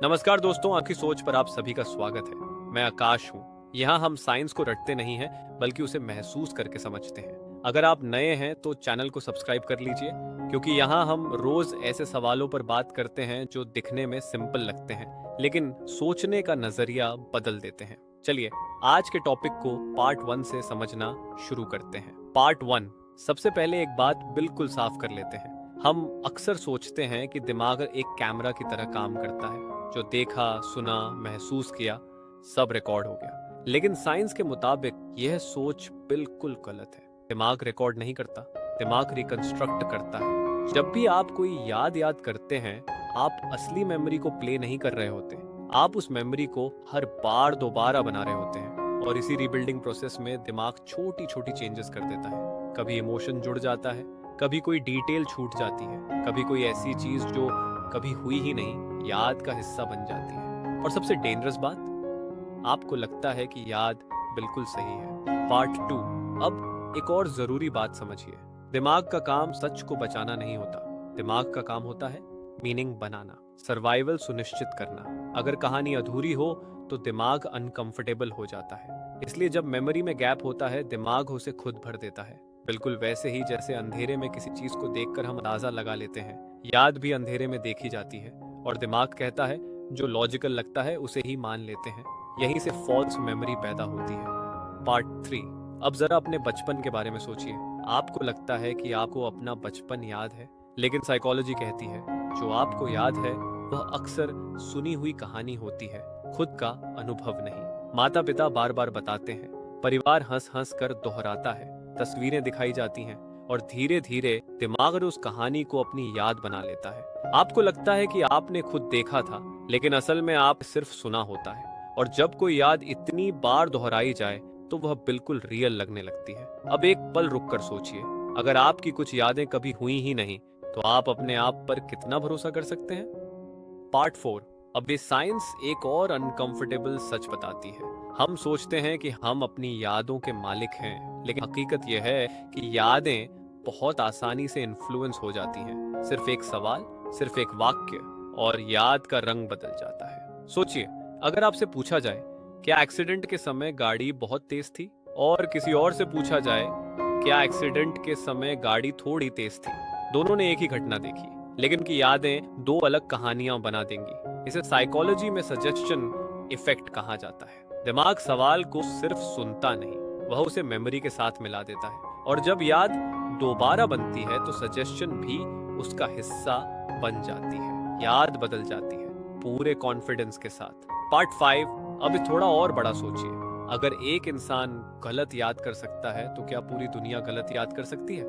नमस्कार दोस्तों, आपकी सोच पर आप सभी का स्वागत है। मैं आकाश हूँ। यहाँ हम साइंस को रटते नहीं हैं, बल्कि उसे महसूस करके समझते हैं। अगर आप नए हैं तो चैनल को सब्सक्राइब कर लीजिए, क्योंकि यहाँ हम रोज ऐसे सवालों पर बात करते हैं जो दिखने में सिंपल लगते हैं, लेकिन सोचने का नजरिया बदल देते हैं। चलिए आज के टॉपिक को पार्ट 1 से समझना शुरू करते हैं। पार्ट 1। सबसे पहले एक बात बिल्कुल साफ कर लेते हैं। हम अक्सर सोचते हैं कि दिमाग एक कैमरा की तरह काम करता है, जो देखा, सुना, महसूस किया, सब रिकॉर्ड हो गया। लेकिन साइंस के मुताबिक यह सोच बिल्कुल गलत है। दिमाग रिकॉर्ड नहीं करता, दिमाग रिकंस्ट्रक्ट करता है। जब भी आप कोई याद करते हैं, आप असली मेमोरी को प्ले नहीं कर रहे होते। आप उस मेमोरी को हर बार दोबारा बना रहे होते हैं, और इसी रीबिल्डिंग प्रोसेस में दिमाग छोटी छोटी चेंजेस कर देता है। कभी इमोशन जुड़ जाता है, कभी कोई डिटेल छूट जाती है, कभी कोई ऐसी चीज जो कभी हुई ही नहीं याद का हिस्सा बन जाती है। और सबसे डेंजरस बात, आपको लगता है कि याद बिल्कुल सही है। पार्ट 2। अब एक और जरूरी बात समझिए। दिमाग का काम सच को बचाना नहीं होता, दिमाग का काम होता है मीनिंग बनाना, सर्वाइवल सुनिश्चित करना। अगर कहानी अधूरी हो तो दिमाग अनकंफर्टेबल हो जाता है। इसलिए जब मेमोरी में गैप होता है, दिमाग उसे खुद भर देता है। बिल्कुल वैसे ही जैसे अंधेरे में किसी चीज को देखकर हम अंदाजा लगा लेते हैं, याद भी अंधेरे में देखी जाती है, और दिमाग कहता है जो लॉजिकल लगता है उसे ही मान लेते हैं। यहीं से फॉल्स मेमोरी पैदा होती है। पार्ट 3। अब जरा अपने बचपन के बारे में सोचिए। आपको लगता है कि आपको अपना बचपन याद है, लेकिन साइकोलॉजी कहती है जो आपको याद है वह अक्सर सुनी हुई कहानी होती है, खुद का अनुभव नहीं। माता पिता बार बार बताते हैं, परिवार हंस हंस कर दोहराता है, तस्वीरें दिखाई जाती हैं, और धीरे धीरे दिमाग उस कहानी को अपनी याद बना लेता है। आपको लगता है कि आपने खुद देखा था, लेकिन असल में आप सिर्फ सुना होता है। और जब कोई याद इतनी बार दोहराई जाए तो वह बिल्कुल रियल लगने लगती है। अब एक पल रुक कर सोचिए, अगर आपकी कुछ यादें कभी हुई ही नहीं तो आप अपने आप पर कितना भरोसा कर सकते हैं। पार्ट 4। अब ये साइंस एक और अनकंफर्टेबल सच बताती है। हम सोचते हैं कि हम अपनी यादों के मालिक हैं, लेकिन हकीकत यह है कि यादें बहुत आसानी से इन्फ्लुएंस हो जाती हैं। सिर्फ एक सवाल, सिर्फ एक वाक्य, और याद का रंग बदल जाता है। सोचिए, अगर आपसे पूछा जाए क्या एक्सीडेंट के समय गाड़ी बहुत तेज थी, और किसी और से पूछा जाए क्या एक्सीडेंट के समय गाड़ी थोड़ी तेज थी, दोनों ने एक ही घटना देखी, लेकिन उनकी यादें दो अलग कहानियां बना देंगी। इसे साइकोलॉजी में सजेशन इफेक्ट कहा जाता है। दिमाग सवाल को सिर्फ सुनता नहीं, वह उसे मेमोरी के साथ मिला देता है, और जब याद दोबारा बनती है तो सजेशन भी उसका हिस्सा बन जाती है। याद बदल जाती है, पूरे कॉन्फिडेंस के साथ। पार्ट 5। अब थोड़ा और बड़ा सोचिए। अगर एक इंसान गलत याद कर सकता है तो क्या पूरी दुनिया गलत याद कर सकती है?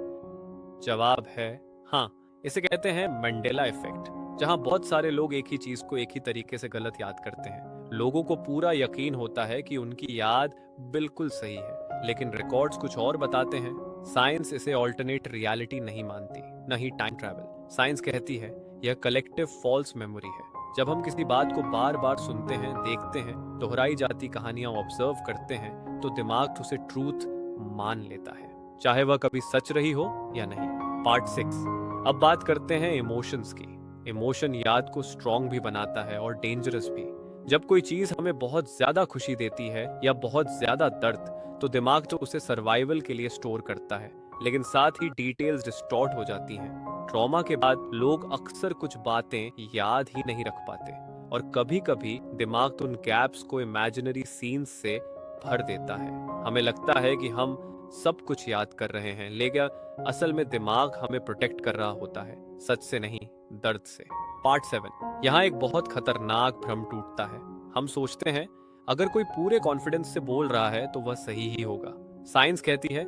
जवाब है हाँ। इसे कहते हैं मंडेला इफेक्ट, जहां बहुत सारे लोग एक ही चीज को एक ही तरीके से गलत याद करते हैं। लोगों को पूरा यकीन होता है कि उनकी याद बिल्कुल सही है, लेकिन रिकॉर्ड्स कुछ और बताते हैं। साइंस इसे ऑल्टरनेट रियलिटी नहीं मानती, न ही टाइम ट्रैवल। साइंस कहती है यह कलेक्टिव फॉल्स मेमोरी है। जब हम किसी बात को बार बार सुनते हैं, देखते हैं, दोहराई जाती कहानियां ऑब्जर्व करते हैं, तो दिमाग उसे ट्रूथ मान लेता है, चाहे वह कभी सच रही हो या नहीं। पार्ट 6। अब बात करते हैं इमोशंस की। इमोशन याद को स्ट्रॉन्ग भी बनाता है और डेंजरस भी। जब कोई चीज हमें बहुत ज्यादा खुशी देती है या बहुत ज्यादा दर्द, तो दिमाग तो उसे सर्वाइवल के लिए स्टोर करता है, लेकिन साथ ही डिटेल्स डिस्टॉर्ट हो जाती हैं। ट्रॉमा के बाद लोग अक्सर कुछ बातें याद ही नहीं रख पाते, और कभी कभी दिमाग तो उन गैप्स को इमेजिनरी सीन्स से भर देता है। हमें लगता है कि हम सब कुछ याद कर रहे हैं, लेकिन असल में दिमाग हमें प्रोटेक्ट कर रहा होता है, सच से नहीं, दर्द से। पार्ट 7। यहाँ एक बहुत खतरनाक भ्रम टूटता है। हम सोचते हैं अगर कोई पूरे कॉन्फिडेंस से बोल रहा है तो वह सही ही होगा। साइंस कहती है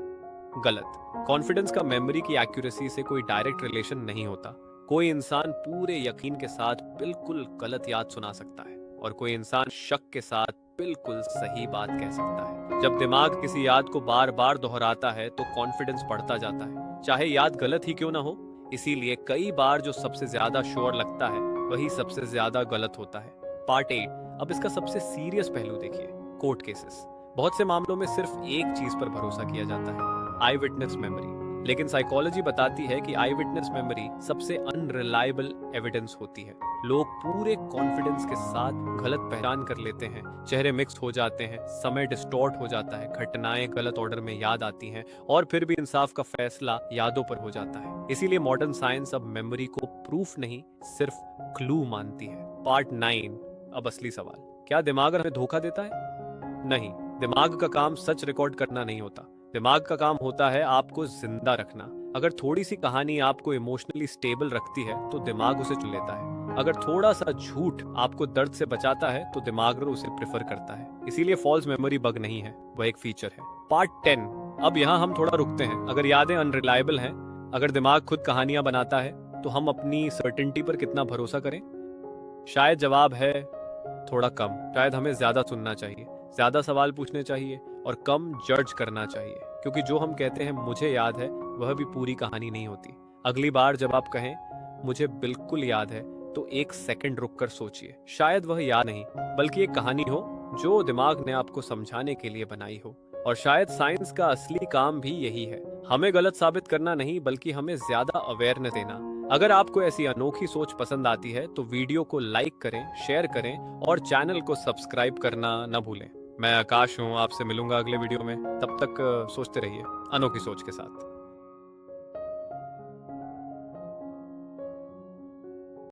गलत। कॉन्फिडेंस का मेमोरी की एक्यूरेसी से कोई डायरेक्ट रिलेशन नहीं होता। कोई इंसान पूरे यकीन के साथ बिल्कुल गलत याद सुना सकता है, और कोई इंसान शक के साथ बिल्कुल सही बात कह सकता है। जब दिमाग किसी याद को बार बार दोहराता है तो कॉन्फिडेंस बढ़ता जाता है, चाहे याद गलत ही क्यों ना हो। इसीलिए कई बार जो सबसे ज्यादा श्योर लगता है वही सबसे ज्यादा गलत होता है। पार्ट 8। अब इसका सबसे सीरियस पहलू देखिए, कोर्ट केसेस। बहुत से मामलों में सिर्फ एक चीज पर भरोसा किया जाता है, आई विटनेस मेमोरी। लेकिन साइकोलॉजी बताती है कि आई विटनेस मेमोरी सबसे अनरिलायबल एविडेंस होती है। लोग पूरे कॉन्फिडेंस के साथ गलत पहचान कर लेते हैं, चेहरे मिक्स हो जाते हैं, समय डिस्टॉर्ट हो जाता है, घटनाएं गलत ऑर्डर में याद आती हैं और फिर भी इंसाफ का फैसला यादों पर हो जाता है। इसीलिए मॉडर्न साइंस अब मेमोरी को प्रूफ नहीं, सिर्फ क्लू मानती है। पार्ट 9, अब असली सवाल, क्या दिमाग हमें धोखा देता है? नहीं, दिमाग का काम सच रिकॉर्ड करना नहीं होता। दिमाग का काम होता है आपको जिंदा रखना। अगर थोड़ी सी कहानी आपको इमोशनली स्टेबल रखती है तो दिमाग उसे चुन लेता है। अगर थोड़ा सा झूठ आपको दर्द से बचाता है तो दिमाग उसे प्रेफर करता है। इसीलिए फॉल्स मेमोरी बग नहीं है, वह एक फीचर है। पार्ट 10, अब यहाँ हम थोड़ा रुकते हैं। अगर यादें अनरिलायबल हैं, अगर दिमाग खुद कहानियां बनाता है, तो हम अपनी सर्टेनिटी पर कितना भरोसा करें? शायद जवाब है थोड़ा कम। शायद हमें ज्यादा सुनना चाहिए, ज्यादा सवाल पूछने चाहिए और कम जज करना चाहिए, क्योंकि जो हम कहते हैं मुझे याद है, वह भी पूरी कहानी नहीं होती। अगली बार जब आप कहें मुझे बिल्कुल याद है, तो एक सेकंड रुककर सोचिए, शायद वह याद नहीं बल्कि एक कहानी हो जो दिमाग ने आपको समझाने के लिए बनाई हो। और शायद साइंस का असली काम भी यही है, हमें गलत साबित करना नहीं बल्कि हमें ज्यादा अवेयरनेस देना। अगर आपको ऐसी अनोखी सोच पसंद आती है तो वीडियो को लाइक करें, शेयर करें और चैनल को सब्सक्राइब करना न भूलें। मैं आकाश हूँ, आपसे मिलूंगा अगले वीडियो में। तब तक सोचते रहिए अनोखी सोच के साथ।